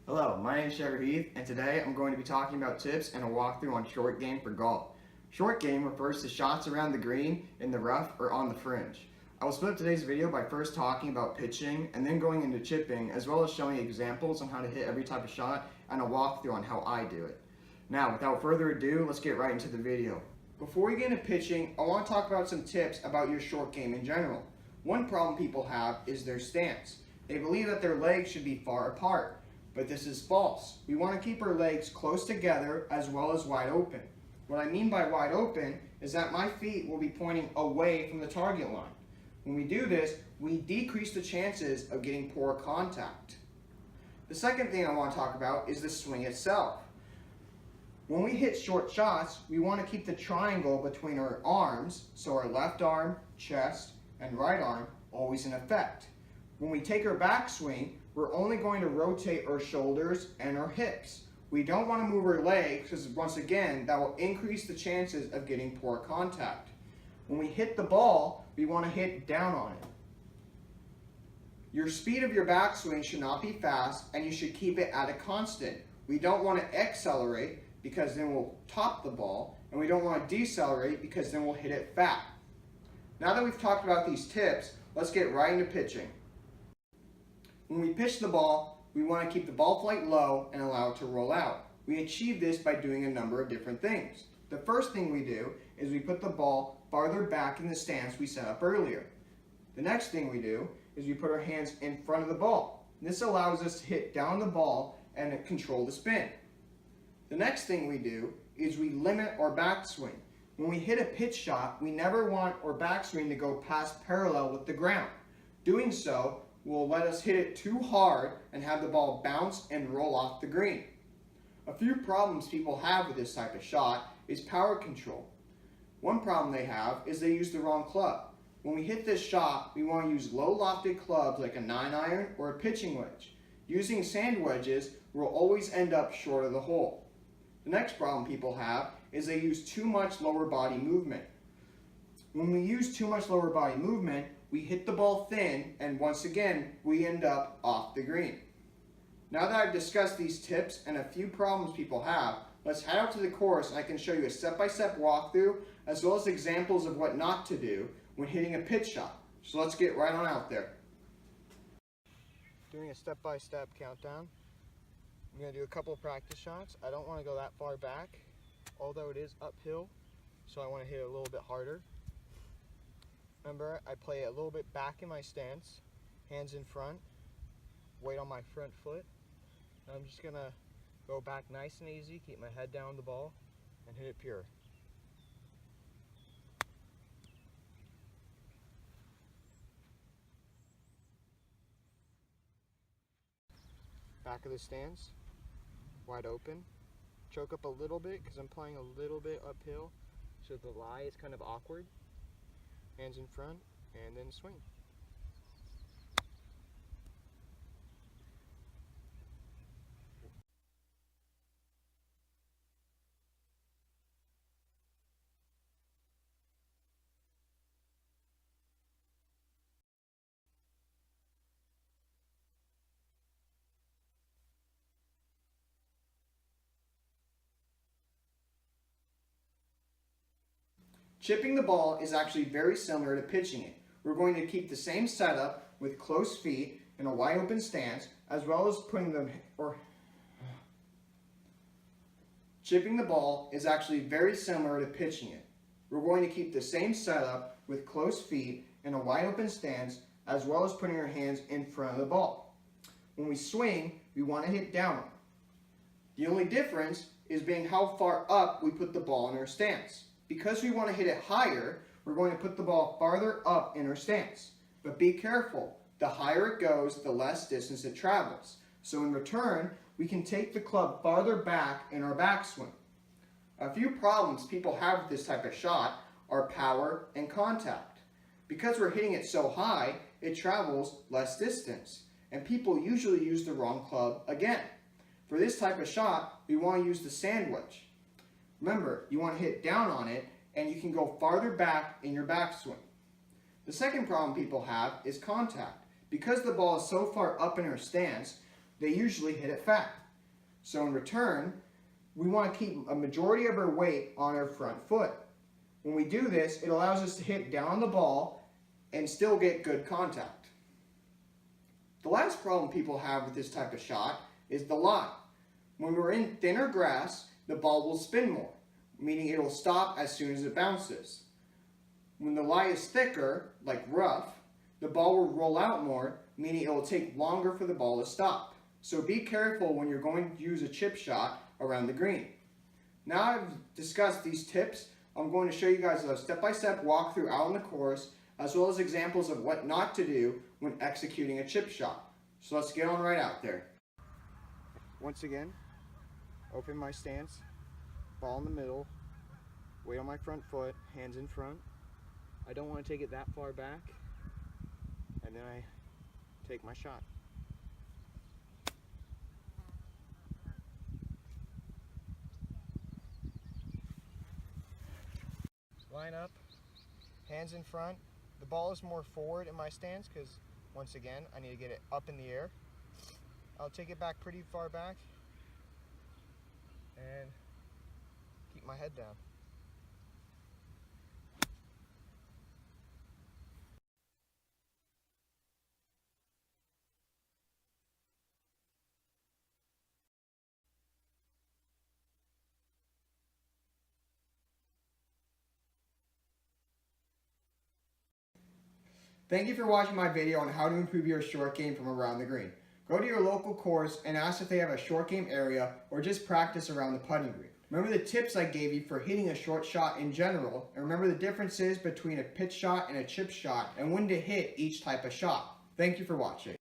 Hello, my name is Trevor Heath, and today I'm going to be talking about tips and a walkthrough on short game for golf. Short game refers to shots around the green, in the rough, or on the fringe. I will split up today's video by first talking about pitching and then going into chipping, as well as showing examples on how to hit every type of shot and a walkthrough on how I do it. Now, without further ado, let's get right into the video. Before we get into pitching, I want to talk about some tips about your short game in general. One problem people have is their stance. They believe that their legs should be far apart. But this is false. We want to keep our legs close together as well as wide open. What I mean by wide open is that my feet will be pointing away from the target line. When we do this, we decrease the chances of getting poor contact. The second thing I want to talk about is the swing itself. When we hit short shots, we want to keep the triangle between our arms, so our left arm, chest, and right arm, always in effect. When we take our backswing, we're only going to rotate our shoulders and our hips. We don't want to move our legs because once again, that will increase the chances of getting poor contact. When we hit the ball, we want to hit down on it. Your speed of your backswing should not be fast and you should keep it at a constant. We don't want to accelerate because then we'll top the ball, and we don't want to decelerate because then we'll hit it fat. Now that we've talked about these tips, let's get right into pitching. When we pitch the ball, we want to keep the ball flight low and allow it to roll out. We achieve this by doing a number of different things. The first thing we do is we put the ball farther back in the stance we set up earlier. The next thing we do is we put our hands in front of the ball. This allows us to hit down the ball and control the spin. The next thing we do is we limit our backswing. When we hit a pitch shot, we never want our backswing to go past parallel with the ground. Doing so will let us hit it too hard and have the ball bounce and roll off the green. A few problems people have with this type of shot is power control. One problem they have is they use the wrong club. When we hit this shot, we want to use low lofted clubs like a 9-iron or a pitching wedge. Using sand wedges will always end up short of the hole. The next problem people have is they use too much lower body movement. When we use too much lower body movement, we hit the ball thin, and once again, we end up off the green. Now that I've discussed these tips and a few problems people have, let's head out to the course and I can show you a step-by-step walkthrough as well as examples of what not to do when hitting a pitch shot. So let's get right on out there. Doing a step-by-step countdown. I'm going to do a couple of practice shots. I don't want to go that far back, although it is uphill, so I want to hit it a little bit harder. Remember, I play a little bit back in my stance, hands in front, weight on my front foot. And I'm just going to go back nice and easy, keep my head down the ball, and hit it pure. Back of the stance, wide open. Choke up a little bit because I'm playing a little bit uphill, so the lie is kind of awkward. Hands in front, and then swing. Chipping the ball is actually very similar to pitching it. We're going to keep the same setup with close feet in a wide open stance, as well as putting them, chipping the ball is actually very similar to pitching it. We're going to keep the same setup with close feet in a wide open stance, as well as putting our hands in front of the ball. When we swing, we want to hit down. The only difference is being how far up we put the ball in our stance. Because we want to hit it higher, we're going to put the ball farther up in our stance. But be careful, the higher it goes, the less distance it travels. So in return, we can take the club farther back in our backswing. A few problems people have with this type of shot are power and contact. Because we're hitting it so high, it travels less distance. And people usually use the wrong club again. For this type of shot, we want to use the sand wedge. Remember, you want to hit down on it, and you can go farther back in your backswing. The second problem people have is contact. Because the ball is so far up in our stance, they usually hit it fat. So in return, we want to keep a majority of our weight on our front foot. When we do this, it allows us to hit down on the ball and still get good contact. The last problem people have with this type of shot is the lie. When we're in thinner grass, the ball will spin more, meaning it will stop as soon as it bounces. When the lie is thicker, like rough, the ball will roll out more, meaning it will take longer for the ball to stop. So be careful when you're going to use a chip shot around the green. Now I've discussed these tips, I'm going to show you guys a step-by-step walkthrough out on the course, as well as examples of what not to do when executing a chip shot. So let's get on right out there. Once again, open my stance, ball in the middle, weight on my front foot, hands in front. I don't want to take it that far back, and then I take my shot. Line up, hands in front. The ball is more forward in my stance because, once again, I need to get it up in the air. I'll take it back pretty far back and keep my head down. Thank you for watching my video on how to improve your short game from around the green. Go to your local course and ask if they have a short game area or just practice around the putting green. Remember the tips I gave you for hitting a short shot in general, and remember the differences between a pitch shot and a chip shot and when to hit each type of shot. Thank you for watching.